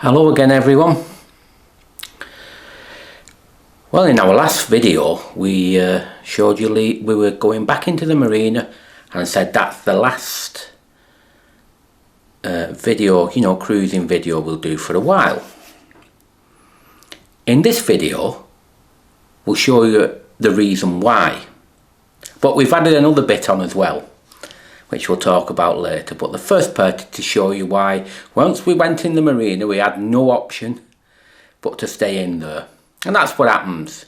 Hello again everyone. Well, in our last video we showed you we were going back into the marina and said that's the last video, cruising video we'll do for a while. In this video we'll show you the reason why, but we've added another bit on as well, which we'll talk about later. But the first part is to show you why once we went in the marina we had no option but to stay in there. And that's what happens,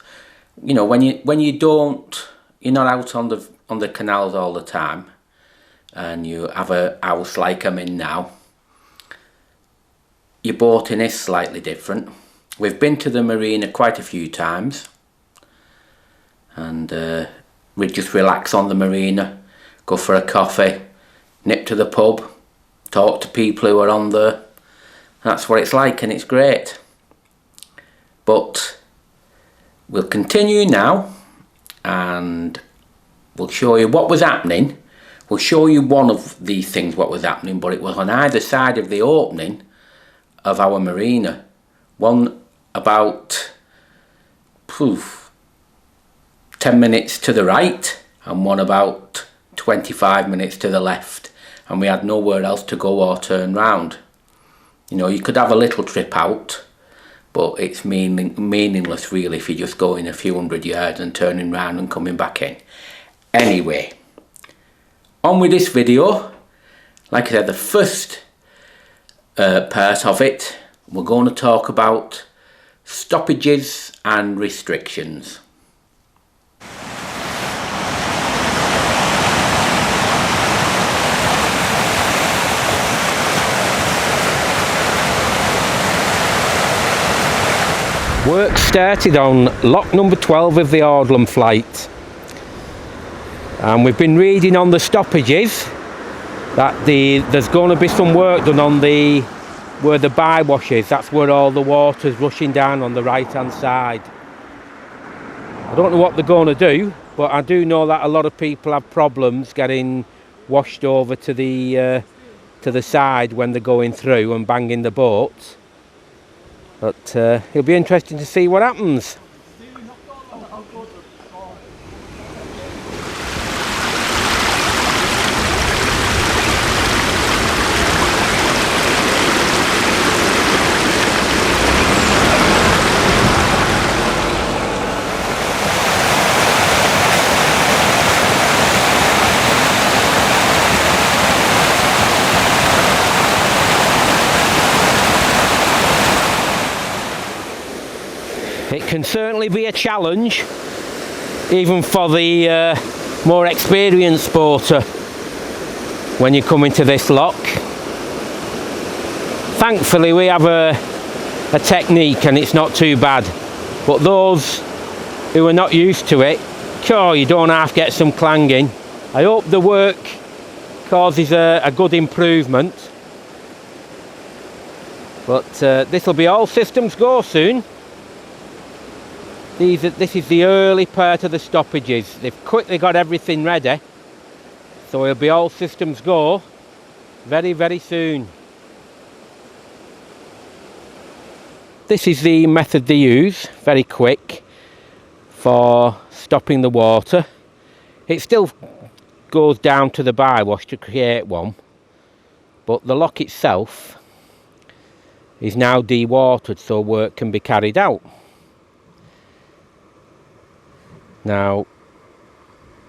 when you're not out on the canals all the time, and you have a house like I'm in now. Your boating is slightly different. We've been to the marina quite a few times, and we just relax on the marina, go for a coffee, nip to the pub, talk to people who are on there. That's what it's like, and it's great. But we'll continue now and we'll show you what was happening. We'll show you one of these things what was happening, but it was on either side of the opening of our marina. One about 10 minutes to the right and one about 25 minutes to the left, and we had nowhere else to go or turn round. You could have a little trip out, but it's meaningless really if you're just going a few hundred yards and turning round and coming back in. Anyway, on with this video. Like I said, the first part of it, we're going to talk about stoppages and restrictions. Work started on lock number 12 of the Audlem flight, and we've been reading on the stoppages that there's going to be some work done on where the bywash is. That's where all the water's rushing down on the right hand side. I don't know what they're going to do, but I do know that a lot of people have problems getting washed over to the side when they're going through and banging the boat. But it'll be interesting to see what happens. It can certainly be a challenge, even for the more experienced boater, when you come into this lock. Thankfully we have a technique and it's not too bad, but those who are not used to it, you don't half get some clanging. I hope the work causes a good improvement, but this will be all systems go soon. This is the early part of the stoppages. They've quickly got everything ready, so it'll be all systems go very, very soon. This is the method they use, very quick, for stopping the water. It still goes down to the bywash to create one, but the lock itself is now dewatered so work can be carried out. Now,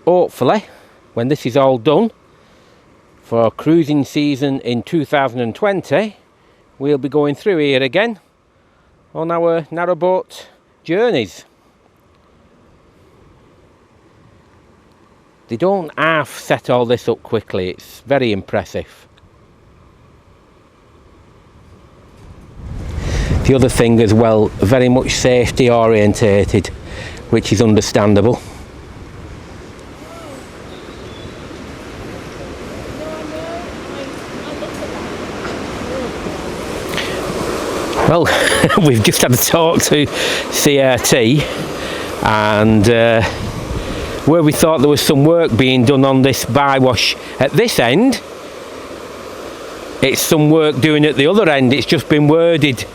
hopefully, when this is all done, for cruising season in 2020, we'll be going through here again on our narrowboat journeys. They don't half set all this up quickly, it's very impressive. The other thing as well, very much safety orientated, which is understandable. Well, we've just had a talk to CRT, and where we thought there was some work being done on this bywash at this end, it's some work doing at the other end. It's just been worded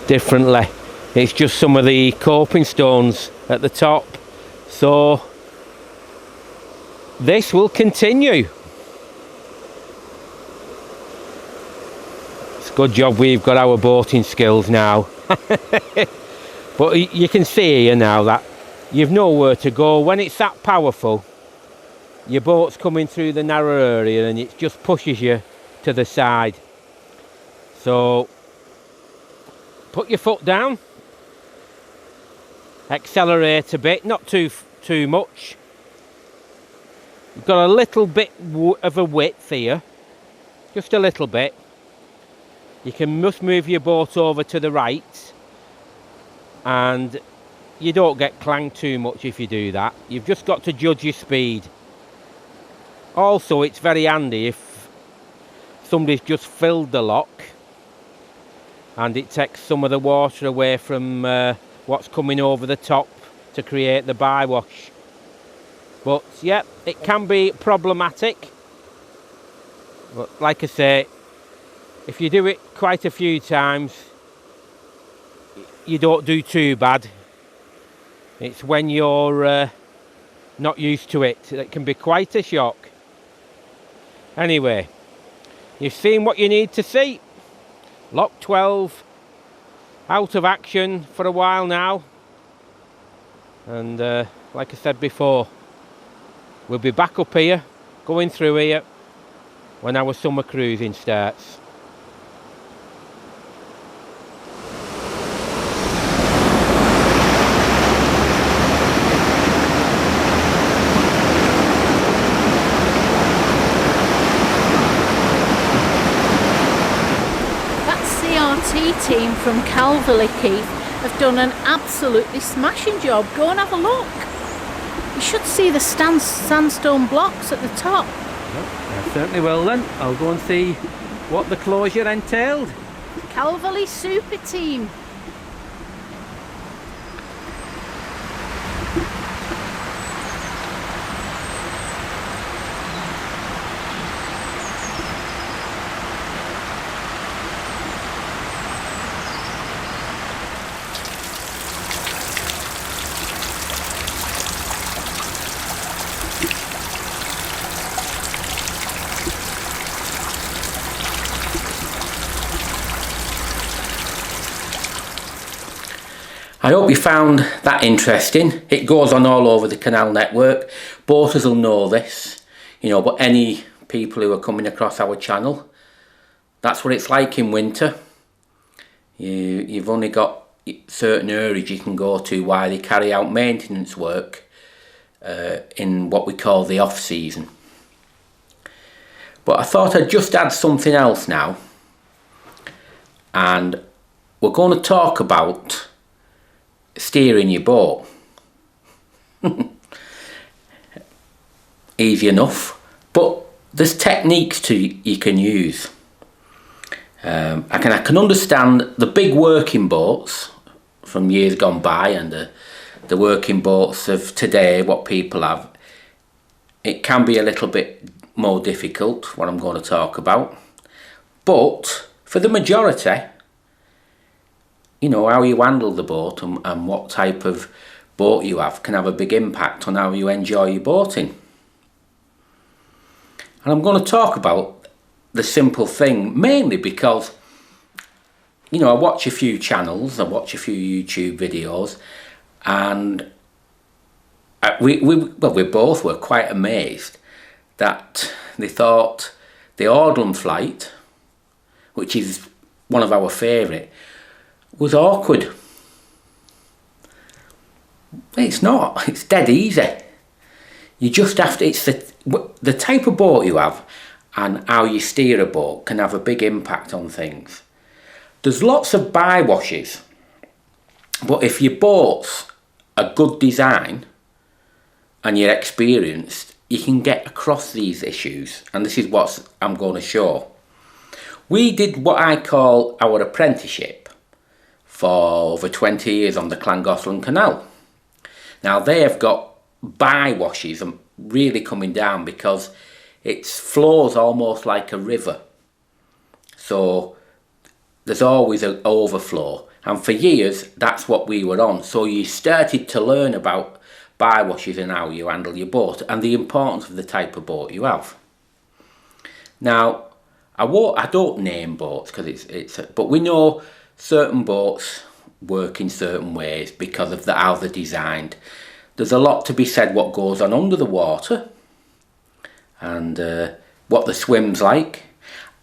differently. It's just some of the coping stones at the top. So this will continue. It's a good job we've got our boating skills now. But you can see here now that you've nowhere to go. When it's that powerful, your boat's coming through the narrow area and it just pushes you to the side. So put your foot down, accelerate a bit, not too much. You've got a little bit of a width here, just a little bit. You can just move your boat over to the right, and you don't get clanged too much if you do that. You've just got to judge your speed. Also, it's very handy if somebody's just filled the lock and it takes some of the water away from what's coming over the top to create the bywash. But yeah, it can be problematic. But like I say, if you do it quite a few times, you don't do too bad. It's when you're not used to it that it can be quite a shock. Anyway, you've seen what you need to see. Lock 12 out of action for a while now, and like I said before, we'll be back up here, going through here when our summer cruising starts. Team from Calverley, Keith, have done an absolutely smashing job. Go and have a look. You should see the sandstone blocks at the top. Yep, I certainly will then. I'll go and see what the closure entailed. Calverley Super Team. I hope you found that interesting. It goes on all over the canal network. Boaters will know this, you know, but any people who are coming across our channel, that's what it's like in winter. You've only got certain areas you can go to while they carry out maintenance work in what we call the off season. But I thought I'd just add something else now, and we're going to talk about steering your boat. Easy enough, but there's techniques you can use. I can understand the big working boats from years gone by and the working boats of today, what people have. It can be a little bit more difficult, what I'm going to talk about, but for the majority, you know, how you handle the boat and what type of boat you have can have a big impact on how you enjoy your boating. And I'm going to talk about the simple thing, mainly because, you know, I watch a few channels, I watch a few YouTube videos, and we both were quite amazed that they thought the Audlem flight, which is one of our favourite, was awkward. It's not. It's dead easy. You just have to, it's the type of boat you have and how you steer a boat can have a big impact on things. There's lots of bywashes, but if your boat's a good design and you're experienced, you can get across these issues, and this is what I'm going to show. We did what I call our apprenticeship for over 20 years on the Llangollen Canal. Now they have got bywashes and really coming down because it flows almost like a river. So there's always an overflow, and for years that's what we were on. So you started to learn about bywashes and how you handle your boat and the importance of the type of boat you have. Now I don't name boats because but we know certain boats work in certain ways because of how they're designed. There's a lot to be said what goes on under the water, and what the swim's like.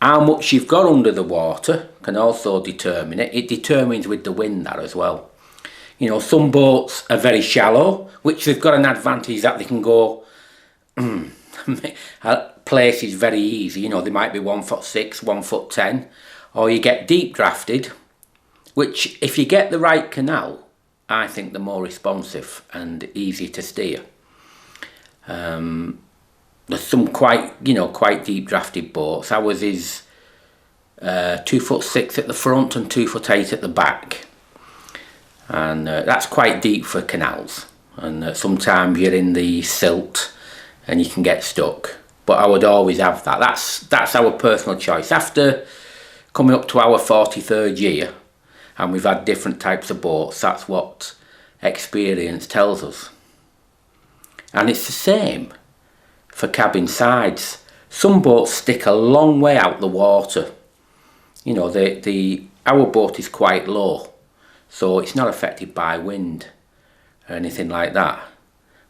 How much you've got under the water can also determine it. It determines with the wind that as well. You know, some boats are very shallow, which they've got an advantage that they can go places very easy. You know, they might be 1'6", 1'10", or you get deep drafted, which if you get the right canal, I think they're more responsive and easy to steer. There's some quite deep drafted boats. Ours is 2'6" at the front and 2'8" at the back, and that's quite deep for canals. And sometimes you're in the silt and you can get stuck. But I would always have that. That's our personal choice. After coming up to our 43rd year, and we've had different types of boats, that's what experience tells us. And it's the same for cabin sides. Some boats stick a long way out the water. You know, our boat is quite low, so it's not affected by wind or anything like that.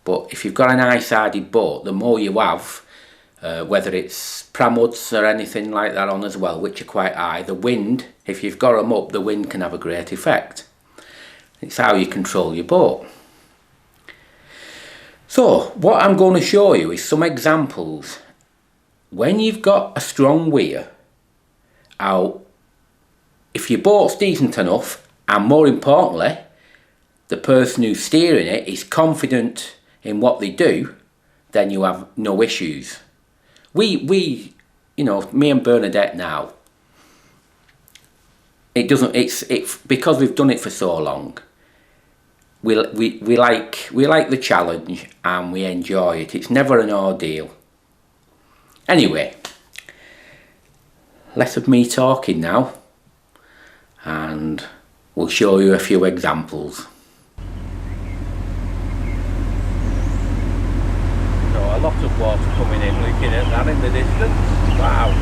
But if you've got an high-sided boat, the more you have, whether it's pramwoods or anything like that on as well, which are quite high, the wind, if you've got them up, the wind can have a great effect. It's how you control your boat. So what I'm going to show you is some examples when you've got a strong weir, how if your boat's decent enough, and more importantly the person who's steering it is confident in what they do, then you have no issues. We you know, me and Bernadette now, it's because we've done it for so long, we like the challenge and we enjoy it. It's never an ordeal. Anyway, less of me talking now, and we'll show you a few examples. So a lot of water coming in, looking at that in the distance. Wow.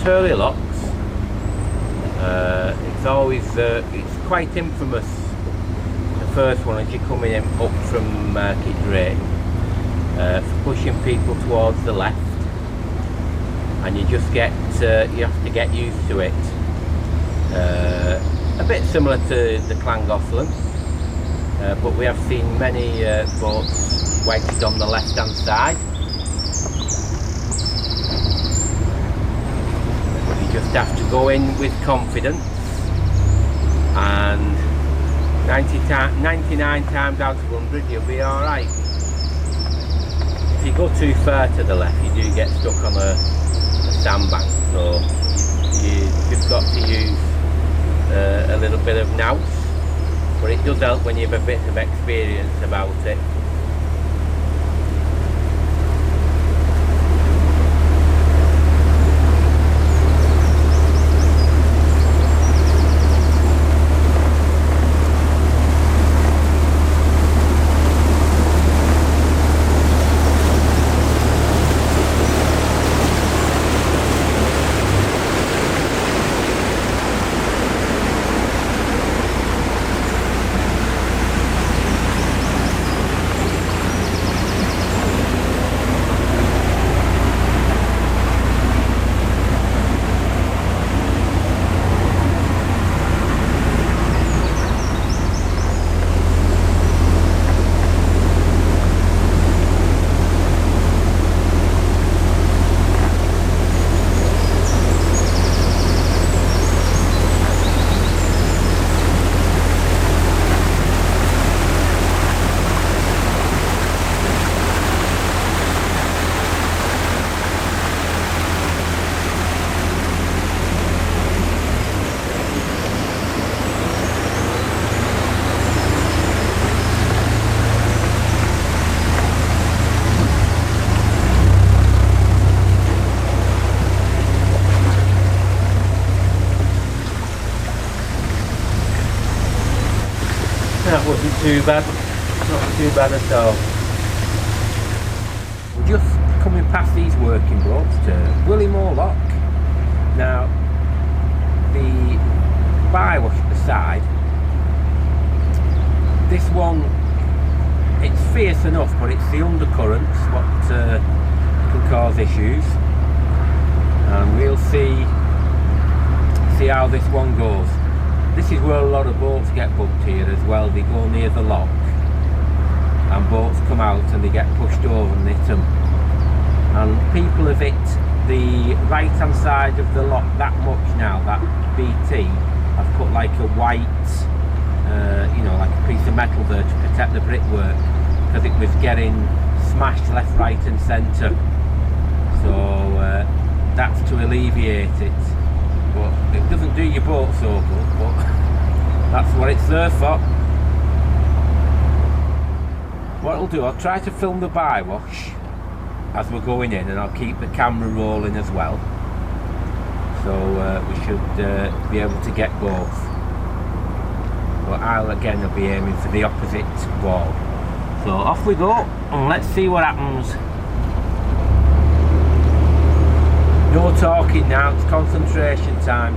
Turley locks, it's always it's quite infamous, the first one as you're coming in up from Market Drake, for pushing people towards the left, and you just get you have to get used to it. A bit similar to the Audlem, but we have seen many boats wedged on the left hand side. Just have to go in with confidence, and 99 times out of 100 you'll be alright. If you go too far to the left, you do get stuck on a sandbank, so you just got to use a little bit of nous, but it does help when you have a bit of experience about it. That wasn't too bad. Not too bad at all. We're just coming past these working boats to Willimore Lock. Now, the bywash at the side, this one, it's fierce enough, but it's the undercurrents what can cause issues, and we'll see how this one goes. This is where a lot of boats get bumped here as well. They go near the lock and boats come out and they get pushed over and hit them, and people have hit the right hand side of the lock that much now that BT have put like a white you know, like a piece of metal there to protect the brickwork, because it was getting smashed left, right and centre. So that's to alleviate it, but it doesn't do your boat so good, but that's what it's there for. What I'll do, I'll try to film the bywash as we're going in, and I'll keep the camera rolling as well, so we should be able to get both. But I'll be aiming for the opposite wall. So off we go, and let's see what happens. No talking now, it's concentration time.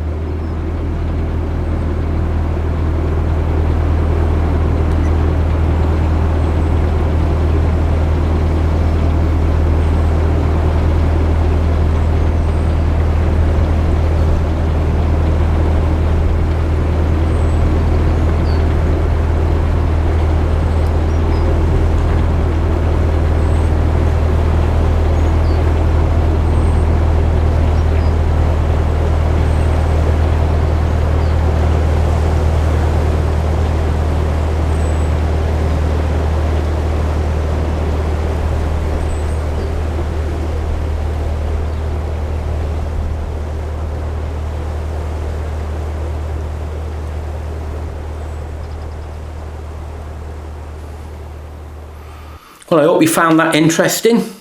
Well, I hope you found that interesting.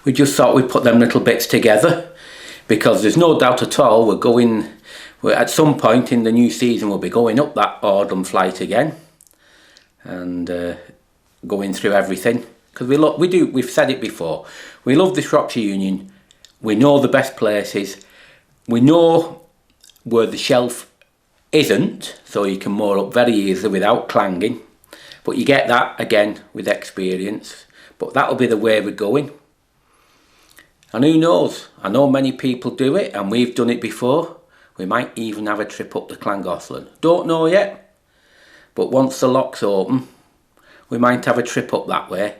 We just thought we'd put them little bits together, because there's no doubt at all we're at some point in the new season we'll be going up that Audlem flight again and going through everything, because we've said it before, we love the Shropshire Union. We know the best places, we know where the shelf isn't, so you can moor up very easily without clanging. But you get that again with experience. But that'll be the way we're going. And who knows? I know many people do it, and we've done it before. We might even have a trip up the Llangollen. Don't know yet. But once the lock's open, we might have a trip up that way.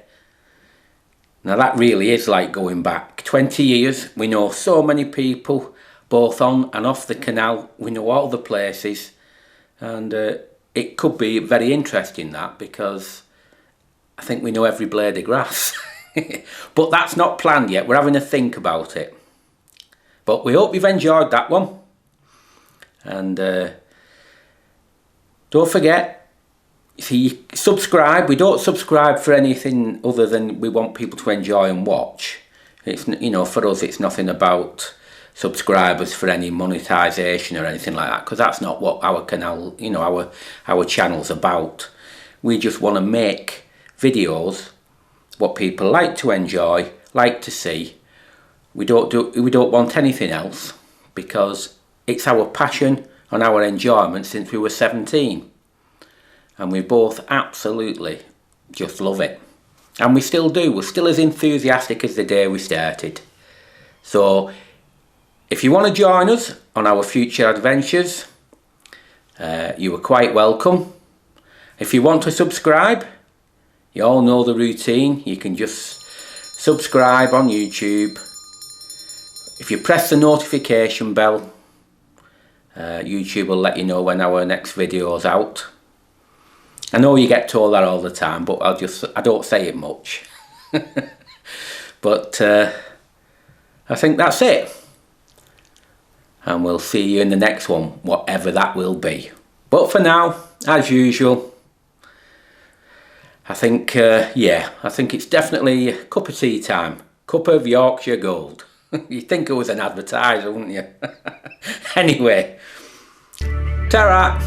Now that really is like going back 20 years. We know so many people, both on and off the canal. We know all the places. And it could be very interesting, that, because I think we know every blade of grass. But that's not planned yet. We're having a think about it. But we hope you've enjoyed that one. And don't forget, see, subscribe. We don't subscribe for anything other than we want people to enjoy and watch. It's, you know, for us it's nothing about subscribers for any monetization or anything like that, because that's not what our canal, you know, our channel's about. We just want to make videos what people like to enjoy, like to see. We don't want anything else, because it's our passion and our enjoyment since we were 17, and we both absolutely just love it, and we still do. We're still as enthusiastic as the day we started. So if you want to join us on our future adventures, you are quite welcome. If you want to subscribe, you all know the routine. You can just subscribe on YouTube. If you press the notification bell, YouTube will let you know when our next video is out. I know you get told that all the time, but I don't say it much. But I think that's it. And we'll see you in the next one, whatever that will be. But for now, as usual, I think, I think it's definitely cup of tea time. Cup of Yorkshire Gold. You'd think it was an advertiser, wouldn't you? Anyway, ta-ra!